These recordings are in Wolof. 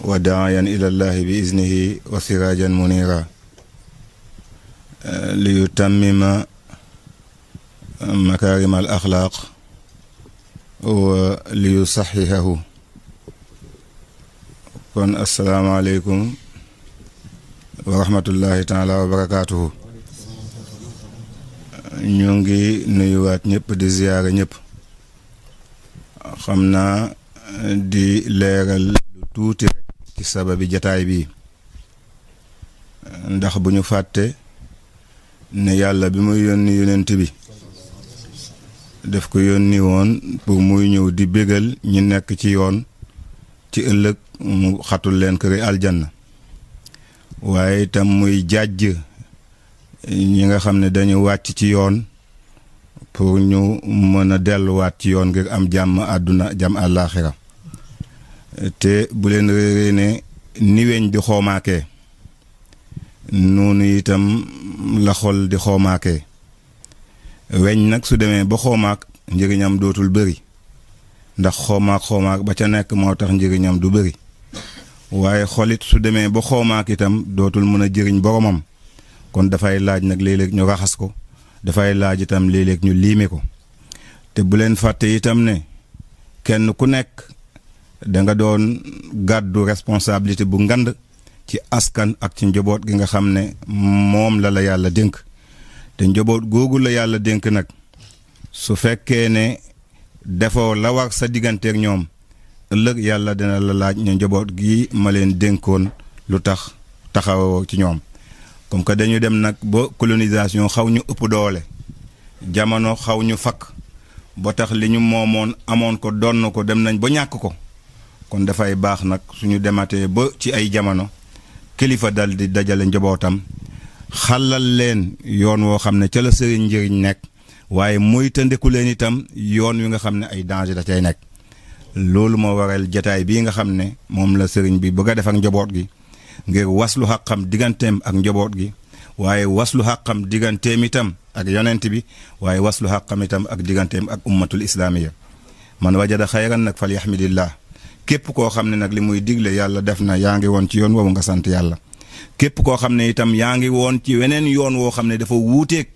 wa daayan ila llahi bi iznihi wa sirajan munira li yutammima makarim al axlaaq wa li yusaxihahu. kon asalaamaaleykum wa rahmatullahi taala wa barakaatuhu. ñu ngi nuyuwaat ñëpp di ziyaara ñëpp. xam naa di leeral lu tuuti rek ci sababi jataay bi ndax bu ñu fàtte ne yàlla bi muy yónni yonent bi daf ko yónni woon pour muy ñëw di bégal ñi nekk ci yoon ci ëllëg mu xatul leen këri aljanna, waaye itam muy jàjj ñi nga xam ne dañu wàcc ci yoon pour ñu mën a delluwaat ci yoon ngir am jàmm àdduna jàmm àllaaxira. te bu leen réeree ne ni weñ di xoomaakee noonu itam la xol di xoomaakee. weñ nag su demee ba xoomaak njëriñam dootul bëri ndax xoomaak ba ca nekk moo tax njëriñam du bëri, waaye xolit su demee ba xoomaak itam dootul mën a jëriñ boromam. kon dafay laaj nag léeg-léeg ñu raxas ko, dafay laaj itam léeg-léeg ñu liime ko. te bu leen fàtte itam ne kenn ku nekk da nga doon gàddu responsabilité bu ngand ci askan ak ci njaboot gi nga xam ne moom la yàlla dénk. te njaboot googu la yàlla dénk nag su fekkee ne defoo la war sa digganteek ñoom ëllëg yàlla dina la laaj ne njaboot gi ma leen dénkoon lu tax taxawoo ci ñoom. comme que dañu dem nag ba colonisation xaw ñu ëpp doole, jamono xaw ñu fakk ba tax li ñu moomoon amoon ko donn ko dem nañ ba ñàkk ko. kon dafay baax nag suñu dematee ba ci ay jamono kilifa dal di dajale njabootam xalal leen yoon woo xam ne ca la sëriñ njëriñ nekk, waaye muy tëndeku leen itam yoon wi nga xam ne ay danger da cay nekk. loolu moo waral jataay bii nga xam ne moom la sëriñ bi bëgg a def ak njaboot gi ngir waslu xàqam digganteem ak njaboot gi, waaye waslu xàqam digganteem itam ak yonent bi, waaye waslu xàqam itam ak digganteem ak ummatul islaamiya. man wajada xayran nag fal yaxmidillah. képp koo xam ne nag li muy digle yàlla def na yaa ngi woon ci yoon woowu nga sant yàlla. képp koo xam ne itam yaa ngi woon ci weneen yoon woo xam ne dafa wuuteeg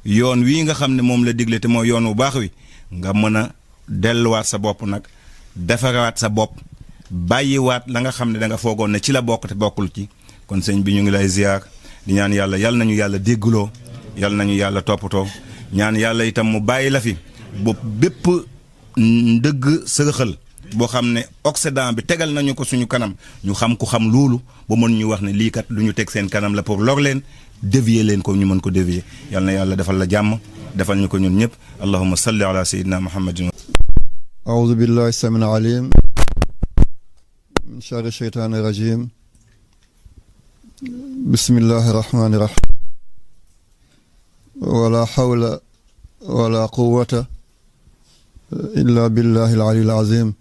yoon wii nga xam ne moom la digle te mooy yoon wu baax wi, nga mën a delluwaat sa bopp nag defaraat sa bopp bàyyiwaat la nga xam ne da nga foogoon ne ci la bokk te bokkul ci. kon sëñ bi ñu ngi lay ziar di ñaan yàlla yal nañu yàlla déggloo, yal nañu yàlla toppatoo, ñaan yàlla itam mu bàyyi la fi bopp bépp ndëgg sërëxal boo xam ne Occident bi tegal nañu ko suñu kanam ñu xam ku xam loolu ba mën ñu wax ne lii kat lu ñu teg seen kanam la pour lor leen, dévier leen ko ñu mën ko dévier. yal na yàlla defal la jàmm, defal ñu ko ñun ñëpp. allahumma salli ala sayyidina muhammadin. a'udhu billahi samil alim min sharri shaytani rajim. bismillahi rahmani rahim. wala hawla wala quwwata illa billahi al-ali al-azim.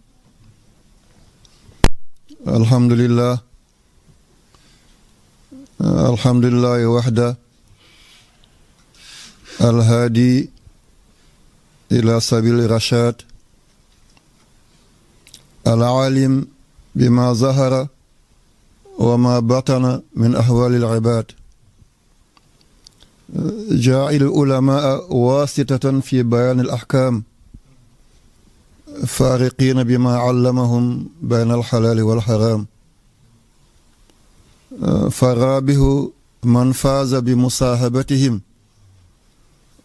alhamdulillah wahda alhadi ila sabil rashad alalim bima zahara wa ma batana min ahwali al-ibad ja'il ulama wasitatan fi bayan al-ahkam فارقين بما علمهم بين الحلال والحرام فرابه من فاز بمصاحبتهم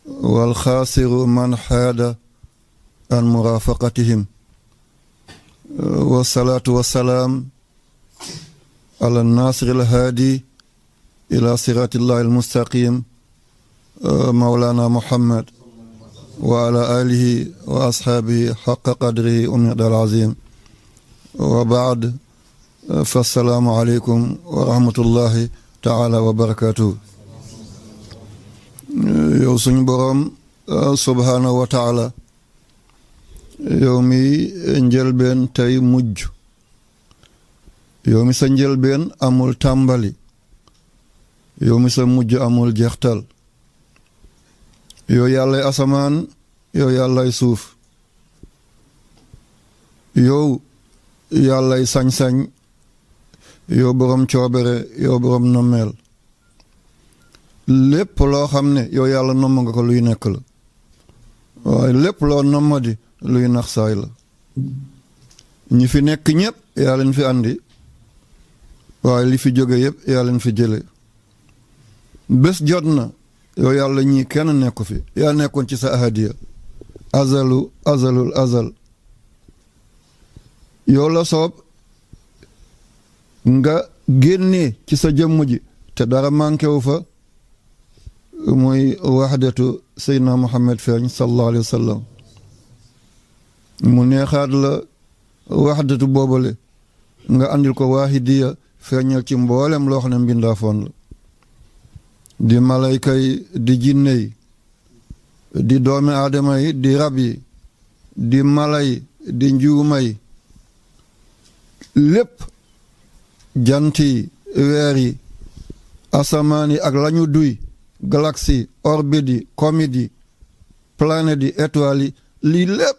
والخاسر من حاد عن مرافقتهم والصلاة والسلام على الناصر الهادي إلى صراط الله المستقيم مولانا محمد وعلى آله وأصحابه حق قدره ومقداره العظيم وبعد فالسلام عليكم ورحمة الله تعالى وبركاته. yow suñu boroom subhaanahu wa taala yow mi njëlbeen tey mujj, yow mi sa njëlbeen amul tàmbali, yow mi sa mujj amul jeextal, yow yàllay asamaan, yow yàllay suuf, yow yàllay sañ-sañ, yow borom coobere yow borom nommeel lépp loo xam ne yow yàlla nomm nga ko luy nekk la waaye lépp loo nommadi luy nax saay la ñi fi nekk ñëpp yaa leen fi andi waaye li fi jóge yëpp yaa leen fi jële bés jot na yow yàlla ñii kenn nekku fi yaa nekkoon ci sa ahadiya azalul azal yow la soob nga génnee ci sa jëmm ji te dara manqué wu fa muy waxdatu seydna Muhammad feeñ sallallahu alayhi wa sallam mu neexaat la waxdatu boobale nga andil ko waahidiya feeñal ci mboolem loo xam ne mbindaafoon la di malayka yi di jinne yi di doomi aadama yi di rab yi di mala yi di njuuma yi lépp jant yi weer yi asamaan yi ak lañu duy galaxie orbite yi comète yi planète yi étoile yi lii lépp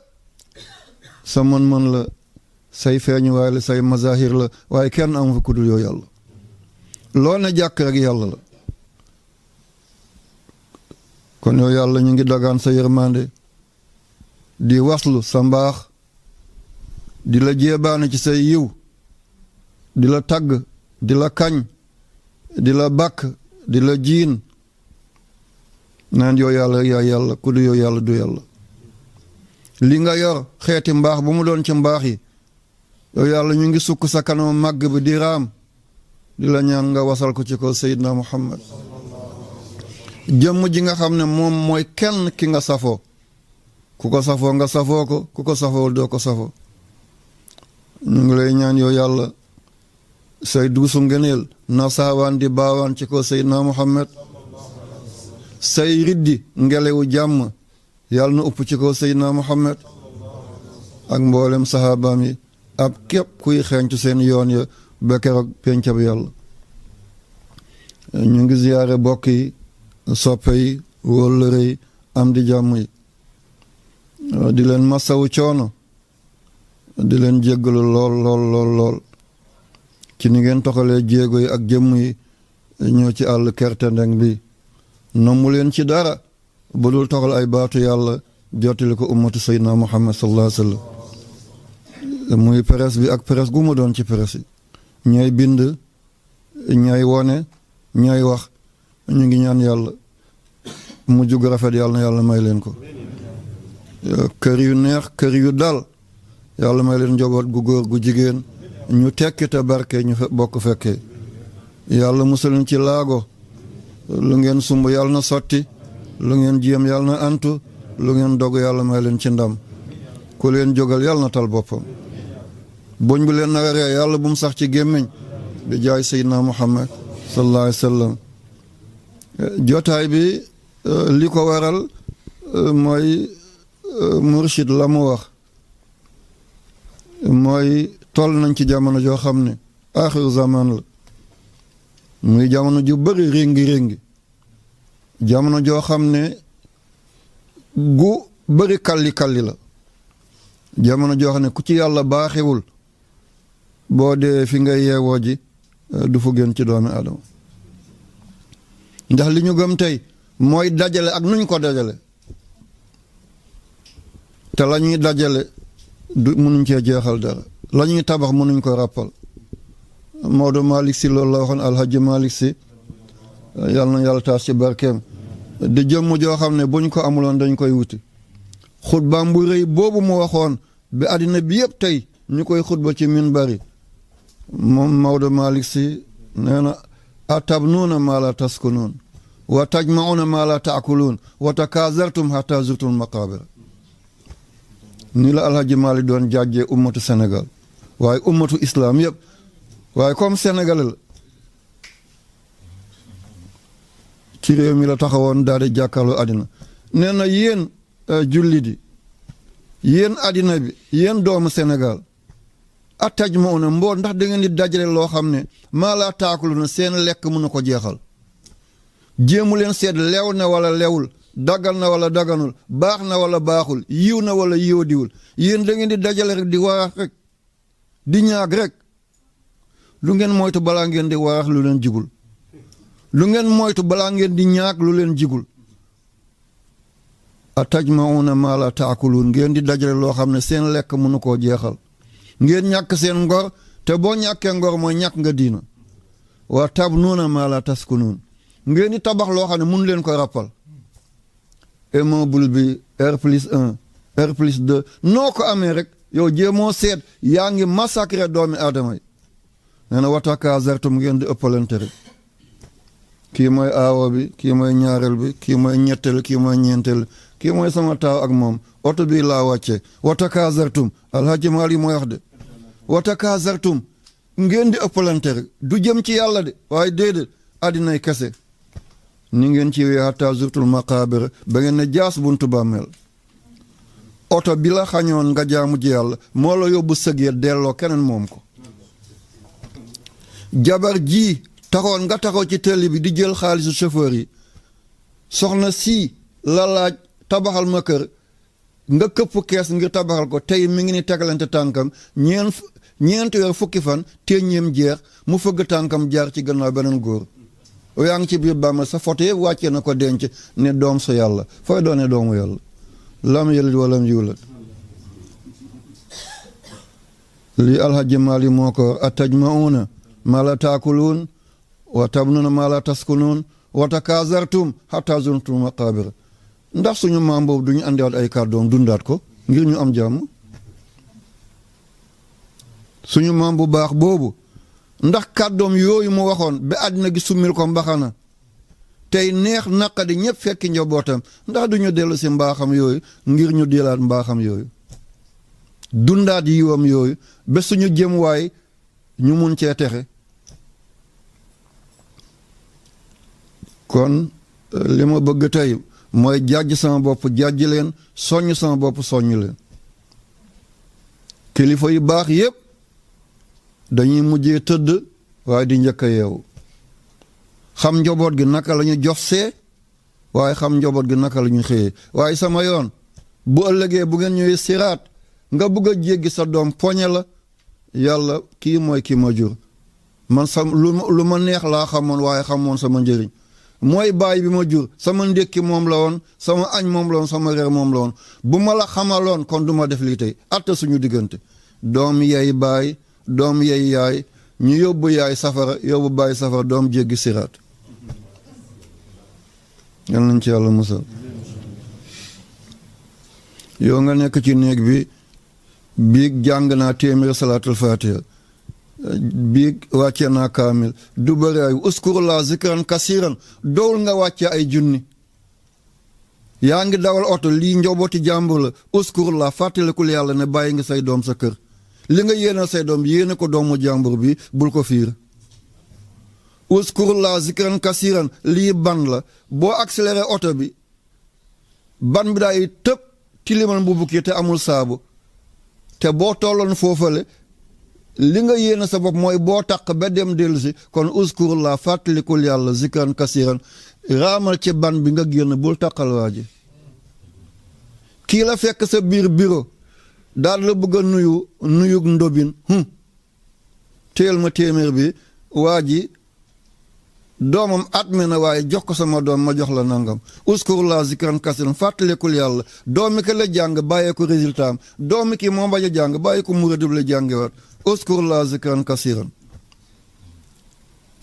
sa mën-mën la say feeñuwaay la say mazahir la waaye kenn amu fi ku dul yow yàlla loo ne jàkk rek yàlla la kon yow yàlla ñu ngi dagaan sa yërmande di waslu sa mbaax di la jéebaane ci say yiw di la tagg di la kañ di la bàkk di la jiin naan yow yàlla yaa yàlla ku du yow yàlla du yàlla li nga yor xeeti mbaax bu mu doon ci mbaax yi yow yàlla ñu ngi sukk sa kanam màgg bi di raam di la ñaan nga wasal ko ci ko Seydina Muhammad jëmm ji nga xam ne moom mooy kenn ki nga safoo ku ko safoo nga safoo ko ku ko safoowul doo ko safoo ñu ngi lay ñaan yow yàlla say duusu ngeneel na saawaan di baawaan ci ko Seydina Muhammad say riddi ngelewu jàmm yàlla na upp ci ko Seydina Muhammad ak mboolem sahabaam yi ab képp kuy xeeñtu seen yoon ya ba keroog pencab yàlla ñu ngi ziyaare bokk yi soppe yi wóllëre yi am di jàmm yi di leen masawu coono di leen jéggalu lool ci ni ngeen toxalee jéego yi ak jëmm yi ñëw ci àll kertendeng bi nommu leen ci dara bu dul toxal ay baatu yàlla jottali ko ummatu sayyidina Muhammad sallallahu alayhi wa sallam muy presse bi ak presse gu mu doon ci presse yi ñooy bind ñooy wone ñooy wax ñu ngi ñaan yàlla mu jug rafet yàlla na yàlla may leen ko kër yu neex kër yu dal yàlla may leen njaboot gu góor gu jigéen ñu tekki te barke ñu bokk fekkee yàlla musal ci laago lu ngeen sumb yàlla na sotti lu ngeen jéem yàlla na antu lu ngeen dog yàlla may leen ci ndam ku leen jógal yàlla na tal boppam boñ bu leen nara ree yàlla bu mu sax ci gémmiñ bi jaay Seydina Muhammad sallallahu alayhi wa sallam jotaay bi li ko waral mooy murshid la mu wax mooy toll nañ ci jamono joo xam ne axiru zaman la muy jamono ju bëri réngi jamono joo xam ne gu bëri kalli la jamono joo xam ne ku ci yàlla baaxewul boo dee fi nga yeewoo ji du fu gën ci doomi adama ndax li ñu gëm tey mooy dajale ak nuñ ko dajale te la ñuy dajale du mënuñ cee jeexal dara la ñuy tabax mënuñ ko ràppal Maodo Malick Sy loolu la waxoon Alhaji Malick Sy yàlla na yàlla taas ci barkeem di jëmm joo xam ne buñ ko amuloon dañ koy wuti xutbaam bu rëy boobu mu waxoon bi àddina bi yëpp tey ñu koy xutba ci minbari moom Maodo Malick Sy nee na atabnuuna maa la taskunuun wa tajma'uuna maa la taakuluun wa takaazartum hatta zurtum maqaabira ni la Alhaji Malick doon jàjjee ummatu Sénégal waaye ummatu islam yëpp waaye comme Sénégal la ci réew mi la taxawoon daal di jàkkaarloo àddina nee na yéen jullit yi yéen àddina bi yéen doomu Sénégal attaj ma una mboo ndax da ngeen di dajale loo xam ne maa laa taakulu na seen lekk mën na ko jeexal jéemu leen seet lew na wala lewul daggal na wala daganul baax na wala baaxul yiw na wala yiwadiwul yéen da ngeen di dajale rek di waax rek di ñaag rek lu ngeen moytu balaa ngeen di warax lu leen jigul lu ngeen moytu balaa ngeen di ñaak lu leen jigul a tajmauna maa la taakuluun ngeen di dajale loo xam ne seen lekk mënu koo jeexal ngeen ñàkk seen ngor te boo ñàkkee ngor mooy ñàkk nga diina wa tabnuuna maa la taskunuun ngeen di tabax loo xam ne mënu leen ko rappal immeuble bi R+1 R+2 noo ko amee rek yow jéemoo seet yaa ngi massacré doomi aadama yi nee na watakaazartum ngeen di ëppalante rek kii mooy aawo bi kii mooy ñaareel bi kii mooy ñetteel kii mooy ñeenteel kii mooy sama taaw ak moom oto bii laa wàcce watakaazartum alhaji Maali mooy wax de watakaazartum ngeen di ëppalante rek du jëm ci yàlla de waaye déedéet addinay kese ni ngeen ci wee hatta zurtul maqaabir ba ngeen ne jaas buntu bàmmeel oto bi la xañoon nga jaamu ji yàlla moo la yóbbu sëgee delloo keneen moom ko jabar ji taxoon nga taxaw ci télé bi di jël xaalisu chauffeur yi soxna si la laaj tabaxal ma kër nga këpp kees ngir tabaxal ko tey mi ngi ni tegalante tànkam ñeenti weer fukki fan téeñeem jeex mu fëgg tànkam jaar ci gannaaw beneen góor yaa ngi ci biir bàmmeel sa photo yëpp wàccee na ko denc ne doom sa yàlla fooy doone doomu yàlla lam yalid walam yulad lii alhaji Maali moo ko atajmauna maa la taakuluun wa tabnuna maa la taskunuun wa takaazartum hatta zurtum maqaabir ndax suñu maam boobu duñu andiwaat ay kàddoom dundaat ko ngir ñu am jàmm suñu maam bu baax boobu ndax kàddoom yooyu mu waxoon ba àddina gi summil ko mbaxana tey neex naqadi ñëpp fekki njabootam ndax duñu dellu si mbaaxam yooyu ngir ñu dilaat mbaaxam yooyu dundaat yiwam yooyu ba suñu jëm waay ñu mun cee texe kon li ma bëgg tey mooy jàjj sama bopp jàjj leen soññ sama bopp soññ leen kilifa yu baax yépp dañuy mujjee tëdd waaye di njëkk a yeewu xam njaboot gi naka la ñu jofsee waaye xam njaboot gi naka la ñu xëyee waaye sama yoon bu ëllëgee bu ngeen ñëwee siraat nga bëgg a jéggi sa doom poñe la yàlla kii mooy kii ma jur man lu ma neex laa xamoon waaye xamoon sama njëriñ mooy baay bi ma jur sama ndékki moom la woon sama añ moom la woon sama reer moom la woon bu ma la xamaloon kon du ma def lii tey atta suñu diggante doom yey baay doom yey yaay ñu yóbbu yaay safara yóbbu baay safara doom jéggi siraat yal nañ ci yàlla musal yow nga nekk ci néeg bi biig jàng naa téeméer salaatul faatiha biig wàcce naa kaamil du bëri ay uskurullah zikran kasiran dowul nga wàcce ay junni yaa ngi dawal oto lii njobooti jàmbur la uskurullah fàttalikul yàlla ne bàyyi nga say doom sa kër li nga yéene say doom yéene ko doomu jàmbur bi bul ko fiir uskurullah zikran kasiran lii ban la boo accéléré oto bi ban bi daay tëb tilimal mbubu kii te amul saabu te boo tolloon foofale li nga yéene sa bopp mooy boo taq ba dem dellu si kon uskurullah fàttalikul yàlla zikran kasiran raamal ci ban bi nga génn bul taqal waa ji kii la fekk sa biir bureau daal la bëgg a nuyug ndobin téel ma téeméer bi waa ji doomam at me na waaye jox ko sama doom ma jox la nangam uskurullah zikran kasiran fàttalikul yàlla doomi ki la jàng bàyyee ko résultat am doomi ki moo bañ a jàng bàyyi ko muradib la jàngewaat uskurullah zikran kasiran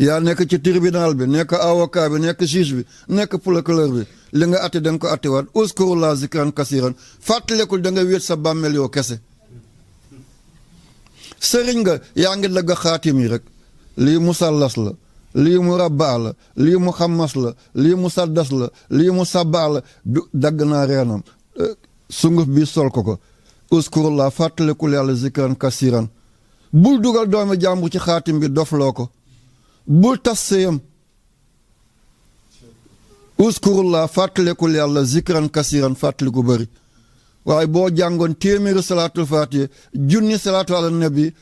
yaa nekk ci tribunal bi nekk avocat bi nekk juge bi nekk procureur bi li nga atte da nga ko attewaat uskurullah zikran kasiran fàttalikul da nga wéet sa bàmmeel yoo kese sëriñ nga yaa ngi dagg xaatim yi rek lii musallas la lii mu rabbaa la lii mu xammas la lii mu saddas la lii mu sabbaa la du dagg naa reenam sunguf bi sol ko uskurullah fàttalikul yàlla zikran kasiran bul dugal doomi jàmbur ci xaatim bi dofloo ko bul tas sëyam uskurullah fàttalikul yàlla zikran kasiran fàttaliku bëri waaye boo jàngoon téeméeri salaatul faatiha junni salaatu ala nabi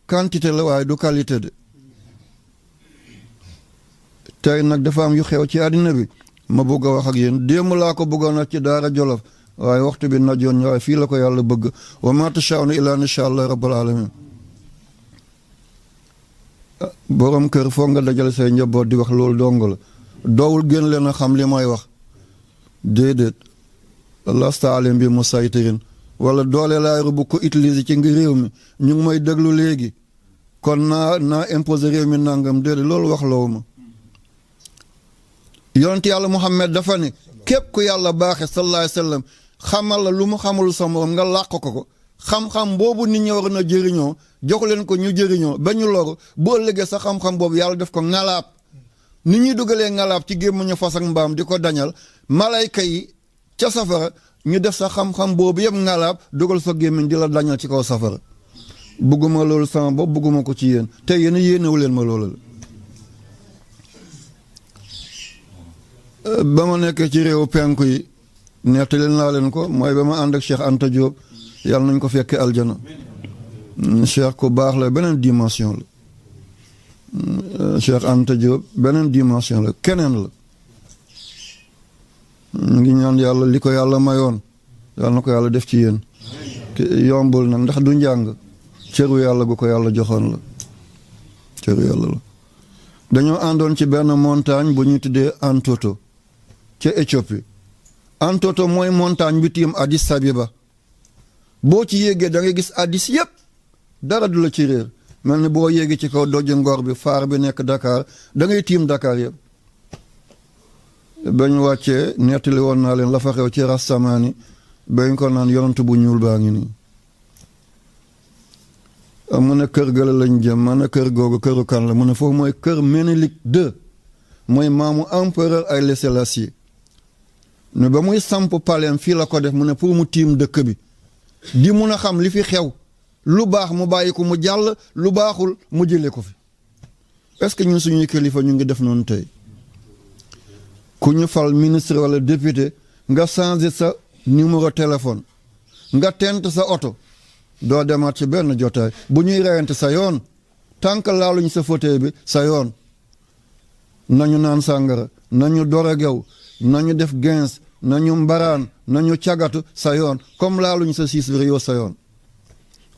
quantité la waaye du qualité de tey nag dafa am yu xew ci àddina bi ma bëgg a wax ak yéen démb laa ko bëggoon a ci daara Jolof waaye waxtu bi najoon ñu waaye fii la ko yàlla bëgg wa ma tashaa'una illaa an yashaa Allah rabbul alamin borom kër foog nga dajale say njaboot di wax loolu dong la doowul gën leen a xam li may wax déedéet lasta alayhim bi musaytirin wala doole laay bu ko utiliser ci ngi réew mi ñu ngi may déglu léegi kon naa imposer réew mi nangam déedéet loolu wax loowu ma yonent yàlla Muhammad dafa ne képp ku yàlla baaxe sallallahu alayhi wa sallam xamal la lu mu xamul sa morom nga làq ko xam-xam boobu nit ñi war na jëriñoo jox leen ko ñu jëriñoo ba ñu loru boo ëllëgee sa xam-xam boobu yàlla def ko ngalaab nit ñuy dugalee ngalaab ci gémmiñu fas ak mbaam di ko dañal malayka yi ca safara ñu def sa xam-xam boobu yëpp ngalaab dugal sa gémmiñ di la dañal ci kaw safara bugguma loolu sama bopp bugguma ko ci yéen te yéen yéenewu leen ma loolu la ba ma nekkee ci réew penku yi nettali naa leen ko mooy ba ma ànd ak Cheikh Anta Diop yàlla nañ ko fekkee aljana Cheikh ku baax la beneen dimension la Cheikh Anta Diop beneen dimension la keneen la ñu ngi ñaan yàlla li ko yàlla mayoon yàlla na ko yàlla def ci yéen yombul nag ndax du njàng cëru yàlla gu ko yàlla joxoon la cëru yàlla la dañoo àndoon ci benn montagne bu ñu tuddee Antoto ca Éthiopie Antoto mooy montagne bi tiim Addis Abeba boo ci yéegee da ngay gis Addis yépp dara du la ci réer mel ni boo yéegee ci kaw dojju ngor bi faar bi nekk Dakar da ngay tiim Dakar yépp bañ wàccee nettali woon naa leen la fa xew ci Rastamaani bañ ko naan yonent bu ñuul baa ngi nii mu ne kër gëla lañ jëm ma ne kër googu këru kan la mu ne foofu mooy kër Ménélik II mooy maamu empereur Haïlé Sélassié ne ba muy samp paleem fii la ko def mu ne pour mu tiim dëkk bi di mun a xam li fi xew lu baax mu bàyyi ko mu jàll lu baaxul mu jëlee ko fi est-ce que ñun suñuy kilifa ñu ngi def noonu tey ku ñu fal ministre wala député nga changé sa numéro téléphone nga tent sa oto doo demaat ci benn jotaay bu ñuy reyante sa yoon tànk laaluñ sa fauteuil bi sa yoon nañu naan sàngara nañu dorogew nañu def gens nañu mbaraan nañu cagatu sa yoon comme laaluñ sa siis bi yow sa yoon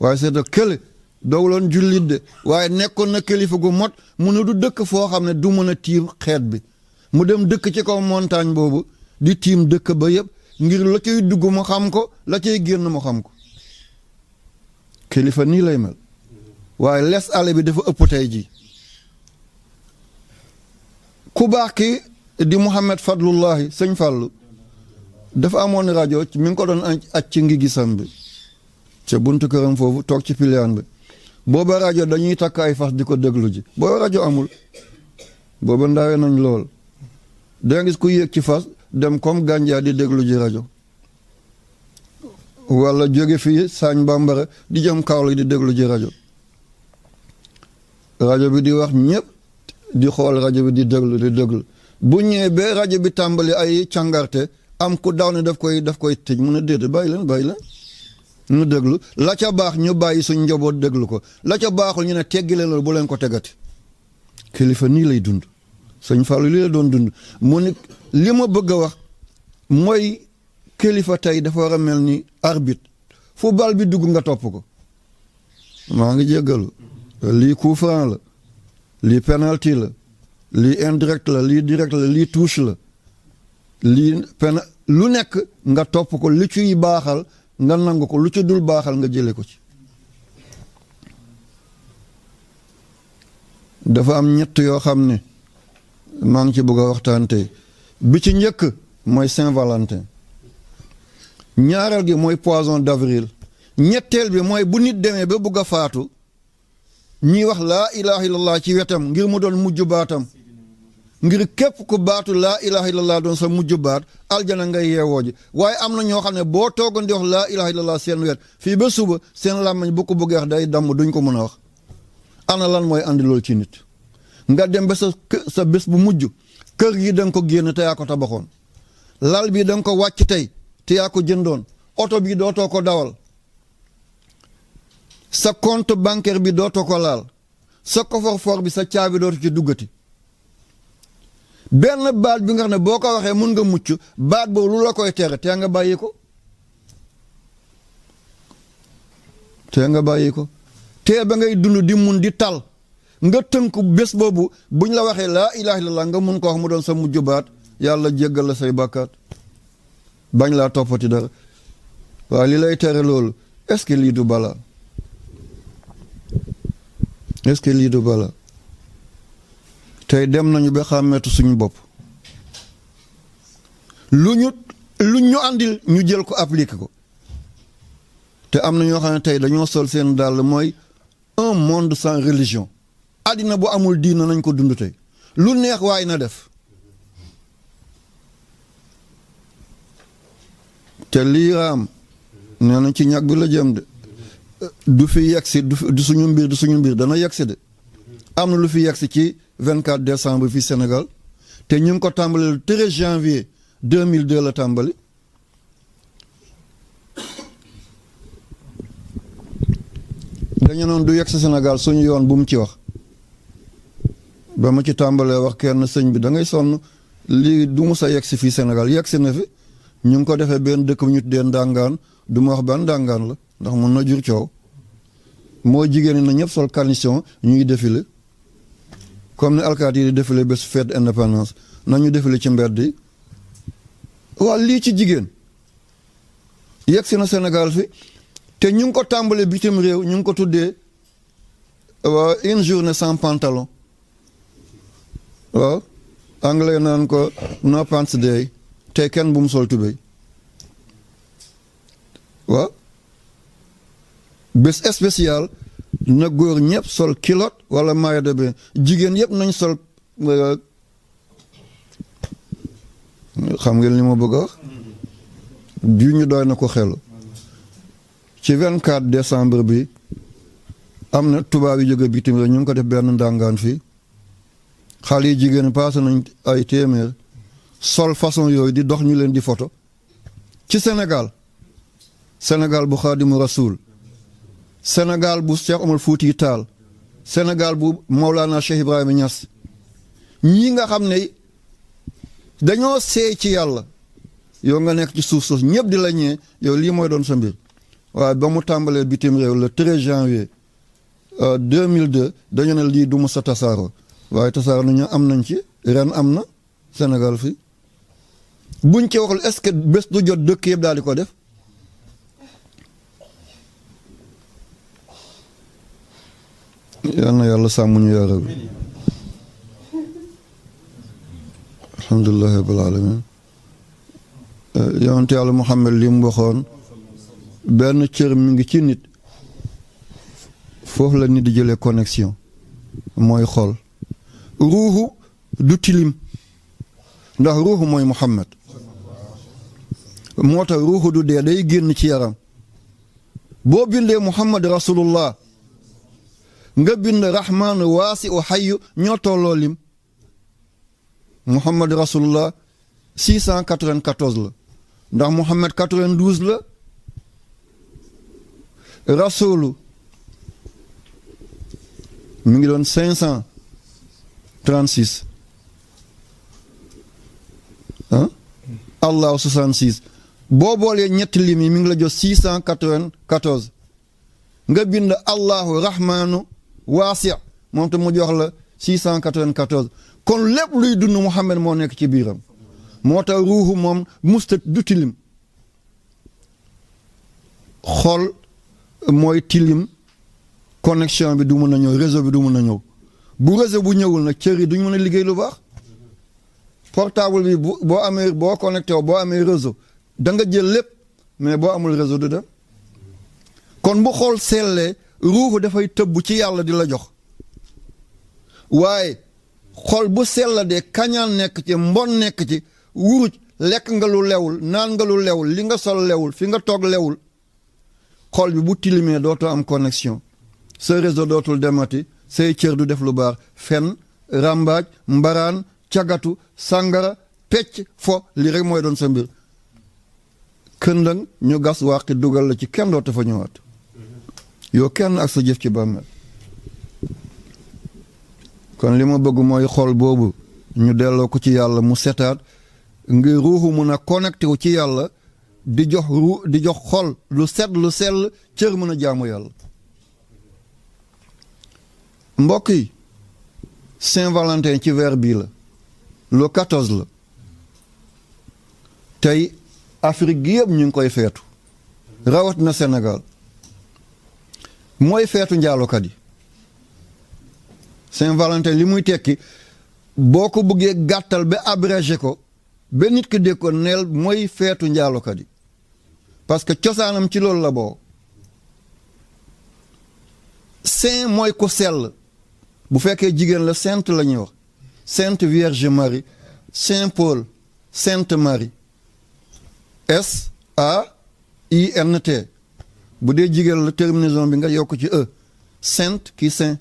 waaye c'est de kële dowloon jullit de waaye nekkoon na kilifa gu mot mu ne du dëkk foo xam ne du mën a tiim xeet bi mu dem dëkk ci kaw montagne boobu di tiim dëkk ba yëpp ngir la cay dugg mu xam ko la cay génn mu xam ko kilifa nii lay mel waaye les ale bi dafa ëpp tey ji ku baax ki di Mouhamed Fadlullahi sëñ Fàllu dafa amoon rajo mi ngi ko doon aj ci ngi gisam bi ca buntu këram foofu toog ci piliyaan bi booba rajo dañuy takk ay fas di ko déglu ji booba rajo amul booba ndawee nañ lool danga gis ku yéeg ci fas dem comme gànjaa di déglu ji rajo wala jóge fii Sagne Bambara di jëm Kaolack di déglu ji rajo bi di wax ñëpp di xool rajo bi di déglu bu ñëwee ba rajo bi tàmbali ay càngarte am ku daw ne daf koy tëj mu ne déedéet bàyyi leen ñu déglu la ca baax ñu bàyyi suñ njaboot déglu ko la ca baaxul ñu ne teggi leen loolu bu leen ko tegati kilifa nii lay dund sëñ Fallou lii la doon dund mu ne li ma bëgg a wax mooy kilifa tey dafa war a mel ni arbitre fu bal bi dugg nga topp ko maa ngi jéggalu lii coup franc la lii penalty la lii indirect la lii direct la lii touche la lii lu nekk nga topp ko lu ciy baaxal nga nangu ko lu ci dul baaxal nga jële ko ci dafa am ñett yoo xam ne maa ngi ci bëgg a waxtaan tey bi ci njëkk mooy Saint-Valentin ñaareel gi mooy poisson d'avril ñetteel bi mooy bu nit demee ba bëgg a faatu ñiy wax laa ilaha illallah ci wetam ngir mu doon mujj baatam ngir képp ku baatu laa ilaha illallah doon sa mujj baat aljana ngay yeewoo ji waaye am na ñoo xam ne boo toogoon di wax laa ilaha illallah seen wet fii ba suba seen làmmiñ bu ko bëggee wax day damm duñ ko mën a wax ana lan mooy andi loolu ci nit nga dem ba sa bés bu mujj kër gi da nga ko génn te yaa ko tabaxoon lal bi da nga ko wàcc tey te yaa ko jëndoon oto bi dootoo ko dawal sa compte bancaire bi dootoo ko laal sa coffre-fort bi sa caabi dootu ci duggati benn baat bi nga xam ne boo ko waxee mun nga mucc baat boobu lu la koy tere tee nga bàyyi ko tee ba ngay dund di mun di tal nga tënku bés boobu buñ la waxee laa ilaha illallah nga mun ko wax mu doon sa mujj baat yàlla jéggal la say bàkkaat bañ laa toppati dara waaye li lay tere loolu est-ce que lii du bala est-ce que lii du bala tey dem nañu ba xàmmeetu suñu bopp lu ñu àndil ñu jël ko appliqué ko te am na ñoo xam ne tey dañoo sol seen dàll mooy un monde sans religion àddina bu amul diina nañ ko dund tey lu neex waay na def te lii raam nee na ci ñag bi la jëm de du fi yegsi du suñu mbir dana yegsi de am na lu fi yegsi ci 24 décembre fii Sénégal te ñu ngi ko tàmbali le 13 janvier 2002 la tàmbali dañu noon du yegsi Sénégal suñu yoon bu mu ci wax ba ma ci tàmbalee wax kenn sëñ bi da ngay sonn lii du mu sa yegsi fii Sénégal yegsi na fi ñu ngi ko defee benn dëkk bu ñu tuddee ndàngaan du ma wax ban ndàngaan la ndax mun na jur coow moo jigéen ñi na ñëpp sol carnation ñuy défilé comme ni alkaati yi di défilé bés fête indépendance nañu défilé ci mbedd yi waa lii ci jigéen yegsi na Sénégal fi te ñu ngi ko tàmbalee bitim réew ñu ngi ko tuddee une journée sans pantalon waaw anglais naan ko no pants day te kenn bu mu sol tubéy waaw bés spécial na góor ñëpp sol kilote wala maillot de bain jigéen yëpp nañ sol xam ngeen li ma bëgg a wax ju ñu doy na ko xelu ci 24 décembre bi am na tubaab yi jóge bitim réew ñu ngi ko def benn ndàngaan fii xale yi jigéen passé nañ ay téeméer sol façon yooyu di dox ñu leen di photo ci Sénégal bu Xaadimu Rasuul Sénégal bu Cheikh Omar Fouti Tall Sénégal bu Maulana Cheikh Ibrahima Niass ñii nga xam ne dañoo seey ci yàlla yow nga nekk ci suuf ñëpp di la ñee yow lii mooy doon sa mbir waaye ba mu tàmbalee bitim réew le 13 janvier 2002 dañu ne lii du mu sa tasaaroo waaye tasaaroo nañu am nañ ci ren am na Sénégal fii buñ ci waxul est-ce que bés du jot dëkk yëpp daal di ko def yal na yàlla sàmm ñu yaa rabbi alhamdulillahi rabbil alamin yonent yàlla Muhammad li mu waxoon benn cër mi ngi ci nit foofu la nit di jëlee connexion mooy xol ruuxu du tilim ndax ruuxu mooy Muhammad moo tax ruuxu du dee day génn ci yaram boo bindee Muhammad rasulullah nga bind rahmaan waasi u xayu ñoo tolloo lim Muhammad rasulullah 694 la ndax Muhammad 92 la rasulu mi ngi doon 536 ah allahu 66 boo boolee ñetti lim yi mi ngi la jox 694 nga bind allahu rahmaanu waasi moom te mu jox la 694 kon lépp luy dund Muhammad moo nekk ci biiram moo tax ruuxu moom musta du tilim xol mooy tilim connexion bi du mën a ñëw réseau bi du mën a ñëw bu réseau bu ñëwul nag cër yi duñ mën a liggéey lu baax portable bi boo amee boo connecté boo amee réseau da nga jël lépp mais boo amul réseau du dem kon bu xol sellee ruuxu dafay tëbb ci yàlla di la jox waaye xol bu sella de kañaan nekk ci mbon nekk ci wuruj lekk nga lu lewul naan nga lu lewul li nga sol lewul fi nga toog lewul xol bi bu tilimee dootoo am connexion sa réseau dootul demati say cër du def lu baax fen ràmbaaj mbaraan cagatu sàngara pecc fo li rek mooy doon sa mbir këndang ñu gas wàqi dugal la ci kenn dootu fa ñëwaat yow kenn ak sa jëf ci bàmmeel kon li ma bëgg mooy xol boobu ñu delloo ko ci yàlla mu setaat ngir ruuxu mun a connecté wu ci yàlla di jox xol lu set lu sell cër mën a jaamu yàlla mbokk yi Saint-Valentin ci weer bii la le 14 la tey Afrique gi yëpp ñu ngi koy feetu rawat na Sénégal mooy feetu njaalokat yi Saint-Valentin li muy tekki boo ko bëggee gàttal ba abrégé ko ba nit ki dégg ko neel mooy feetu njaalokat yi parce que cosaanam ci loolu la boo saint mooy ko sell bu fekkee jigéen la sainte la ñuy wax sainte Vierge Marie Saint Paul Sainte Marie SAINT bu dee jigéen la terminaison bi nga yokk ci e sainte kii saint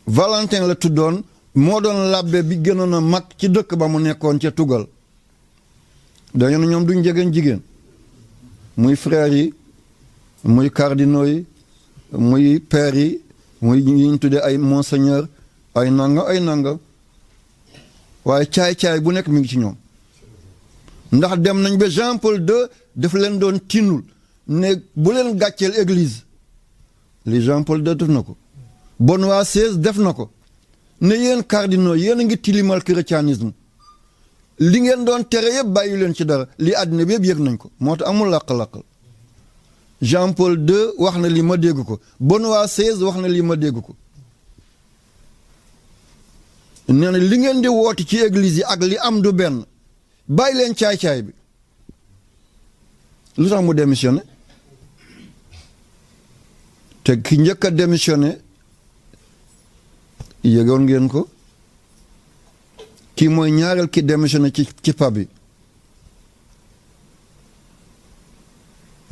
Valentin la tuddoon moo doon labbe bi gënoon a mag ci dëkk ba mu nekkoon ca tugal dañu ne ñoom duñ jegeen jigéen muy frères yi muy cardinaux yi muy pères yi muy ñi ñu tuddee ay monseigneur ay nanga waaye caay-caay bu nekk mi ngi ci ñoom ndax dem nañ ba Jean Paul II daf leen doon tinul ne bu leen gàcceel église li Jean Paul II def na ko Benoît XVI def na ko ne yéen cardinaux yéen a ngi tilimal christianisme li ngeen doon tere yëpp bàyyi leen ci dara li àddina bi yëpp yëg nañ ko moo tax amul làq-làqal Jean Paul II wax na li ma dégg ko Benoît XVI wax na li ma dégg ko nee na li ngeen di woote ci église yi ak li am du benn bàyyi leen caay-caay bi lu tax mu démissionné te ki njëkk a démissionné yëgoon ngeen ko kii mooy ñaareel ki démissionné ci pab bi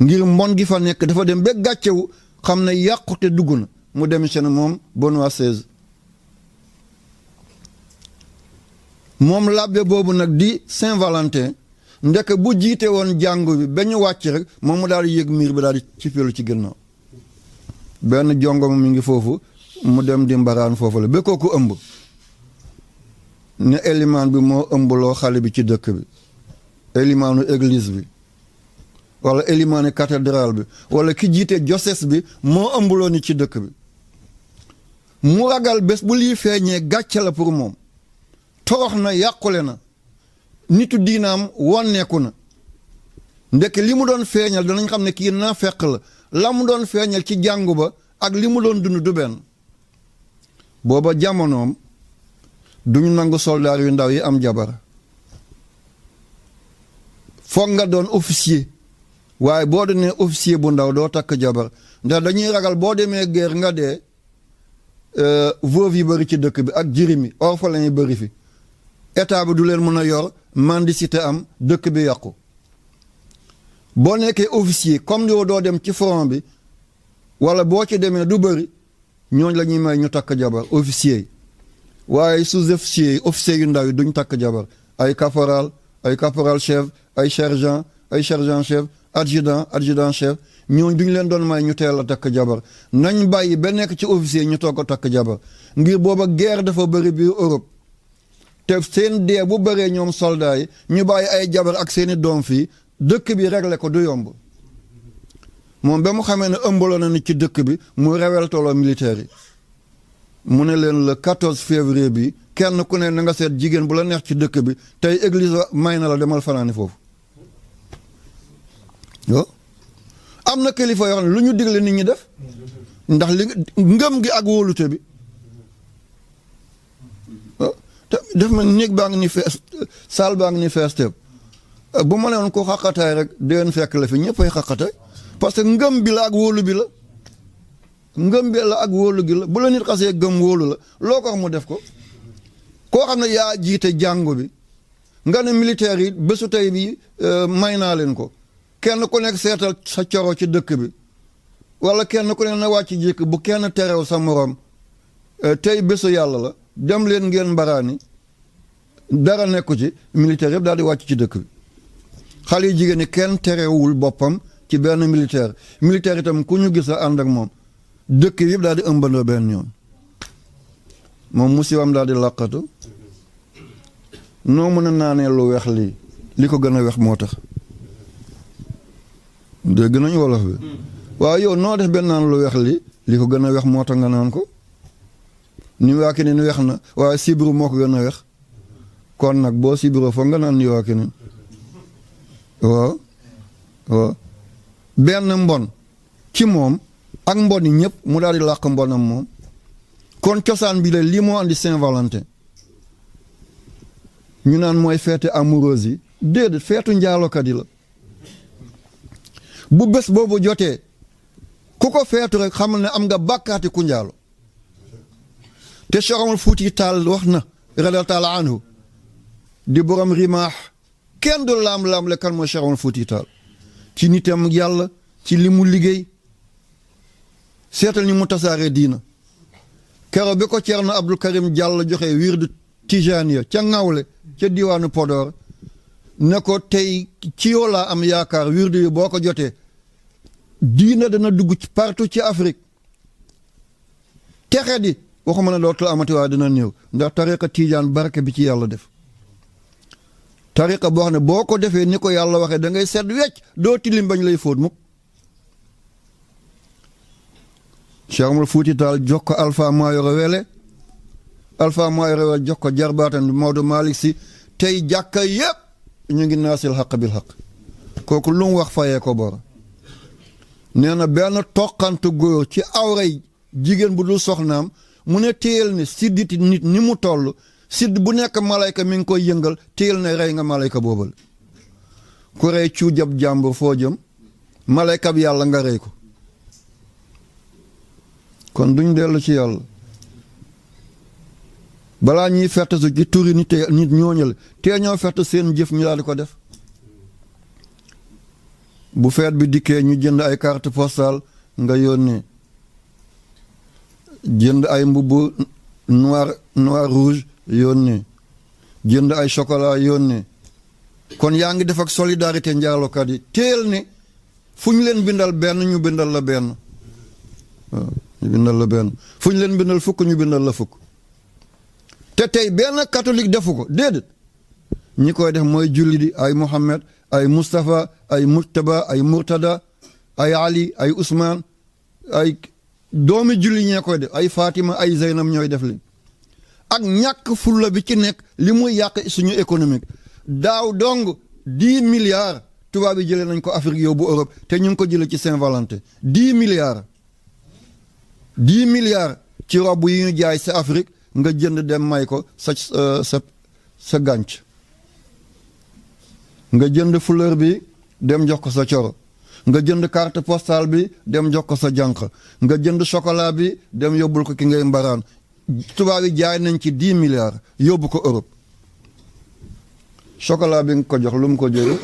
ngir mbon gi fa nekk dafa dem ba gàccewu xam ne yàqute dugg na mu démissionné moom Benoît XVI moom labbe boobu nag di Saint-Valentin ndek bu jiite woon jàngu bi ba ñu wàcc rek moom mu daal di yëg miir bi daal di ci pelu ci gannaaw benn jongoma mi ngi foofu mu dem di mbaraan foofu la ba kooku ëmb ne élimaan bi moo ëmbaloo xale bi ci dëkk bi élimaanu église bi wala élimaanu cathédrale bi wala ki jiite diocèse bi moo ëmbaloo ni ci dëkk bi mu ragal bés bu lii feeñee gàcce la pour moom torox na yàqule na nitu diinaam wànneeku na ndekk li mu doon feeñal danañ xam ne kii naa fekk la mu doon feeñal ci jàngu ba ak li mu doon dund du benn booba jamonoom duñu nangu soldaar yu ndaw yi am jabar foog nga doon officier waaye boo doonee officier bu ndaw doo takk jabar ndax dañuy ragal boo demee guerre nga dee veuve yi bëri ci dëkk bi ak jirim yi orphelin yi bëri fi état bi du leen mën a yor mendicité am dëkk bi yàqu boo nekkee officier comme yow doo dem ci front bi wala boo ci demee du bëri ñooñ la ñuy may ñu takk jabar officier yi waaye sous-officier yi officier yu ndaw yi duñ takk jabar ay caporal chef ay sergent chef adjudant chef ñooñ duñ leen doon may ñu teel a takk jabar nañ bàyyi ba nekk ci officier ñu toog a takk jabar ngir booba guerre dafa bëri biir Europe te seen dee bu bëree ñoom soldats yi ñu bàyyi ay jabar ak seeni doom fii dëkk bi réglé ko du yomb moom ba mu xamee ne ëmbaloo na nit ci dëkk bi mu reweltaloo militaire yi mu ne leen le 14 février bi kenn ku ne na nga seet jigéen bu la neex ci dëkk bi tey église may na la demal fanaani foofu yo am na kilifa yoo xam ne lu ñu digle nit ñi def ndax li ngëm gi ak wóolute bi te def ma néeg baa ngi ni fees saal baa ngi ni fees teeb bu ma ne woon ko xaqataay rek déwén fekk la fi ñëppay xaqataay parce que ngëm bi la ak wóolu bi la ngëm bi la ak wóolu gi la bu la nit xasee gëm wóolu la loo ko wax mu def ko koo xam ne yaa jiite jàngu bi nga ne militaire yi bésu tey bi may naa leen ko kenn ku nekk seetal sa coro ci dëkk bi wala kenn ku nekk na wàcc jikk bu kenn terew sa morom tey bésu yàlla la dem leen ngeen mbaraani dara nekku ci militaire yëpp daal di wàcc ci dëkk bi xale yi jigéen ñi kenn terewul boppam ci benn militaire itam ku ñu gis a ànd ak moom dëkk yëpp daal di ëmbandoo benn yoon moom musiwam daal di làqatu noo mën a naanee lu weex lii li ko gën a weex moo tax dégg nañu wolof bi waaw yow noo def benn naan lu weex li ko gën a weex moo tax nga naan ko New York weex na waaye sibiru moo ko gën a weex kon nag boo sibiru foog nga naan New York waaw benn mbon ci moom ak mbon yi ñëpp mu daal di làq mbonam moom kon cosaan bi la lii moo andi Saint-Valentin ñu naan mooy feete amoureuse yi déedéet feetu njaalokat yi la bu bés boobu jotee ku ko feetu rek xamal ne am nga bàkkaati ku njaalo te Cheikh Omar Fuuti Taal wax na radiyallaahu taala anhu di borom rimaax kenn du laam-laam le kan mooy Cheikh Omar Fuuti Taal ci nitam yàlla ci li mu liggéey seetal ni mu tasaare diina keroog bi ko Ceerno Abdul Karim Jàll joxe wirdu Tijaaniya ca Ngawle ca diwaanu Podor ne ko tey ci yow laa am yaakaar wirdu yi boo ko jotee diina dana dugg ci partout ci Afrique texe di waxuma ne dootul amati waaye dina néew ndax tariqa Tijaan barke bi ci yàlla def tariqa boo xam ne boo ko defee ni ko yàlla waxee da ngay set wecc doo tilim bañ lay fóot mukk Cheikh Omar Fuuti Taal jox ko Alpha Mayoro Wele Alpha Mayoro Wele jox ko jarbaatam Maodo Malick Sy tey jàkka yépp ñu ngi naasil xaq bil xaq kooku lu mu wax fayee ko bor nee na benn toqantu góor ci awray jigéen bu dul soxnaam mu ne téyel ne sidditi nit ni mu toll sidd bu nekk malayka mi ngi koy yëngal téyel ne rey nga malayka boobal ku rey cuujab jàmbur foo jëm malayka bi yàlla nga rey ko kon duñ dellu ci yàlla balaa ñuy fett su ci turi nit ñooñal tee ñoo fett seen jëf ñu daal di ko def bu feet bi dikkee ñu jënd ay carte postale nga yónnee jënd ay mbubb noir rouge yónnee jënd ay chocolat yónnee kon yaa ngi def ak solidarité njaalokat yi teel ne fu ñu leen bindal benn ñu bindal la benn waaw ñu bindal la benn fu ñu leen bindal fukk ñu bindal la fukk te tey benn catholique defu ko déedéet ñi koy def mooy julli di ay Mohammed ay Moustapha ay Mujtaba ay Murtada ay Ali ay Ousmane ay doomi julli ñee koy def ay Fatima ay Zeynab ñooy def li ak ñàkk fulla bi ci nekk li muy yàq suñu économique daaw dong 10 milliards tubaab yi jëlee nañ ko Afrique yóbbu Europe te ñu ngi ko jëlee ci Saint-Valentin 10 milliards 10 milliards ci robb yi ñu jaay sa Afrique nga jënd dem may ko sa gànc nga jënd fleur bi dem jox ko sa coro nga jënd carte postale bi dem jox ko sa jànq nga jënd chocolat bi dem yóbbul ko ki ngay mbaraan tubaab yi jaay nañ ci 10 milliards yóbbu ko Europe chocolat bi nga ko jox lu mu ko jëlee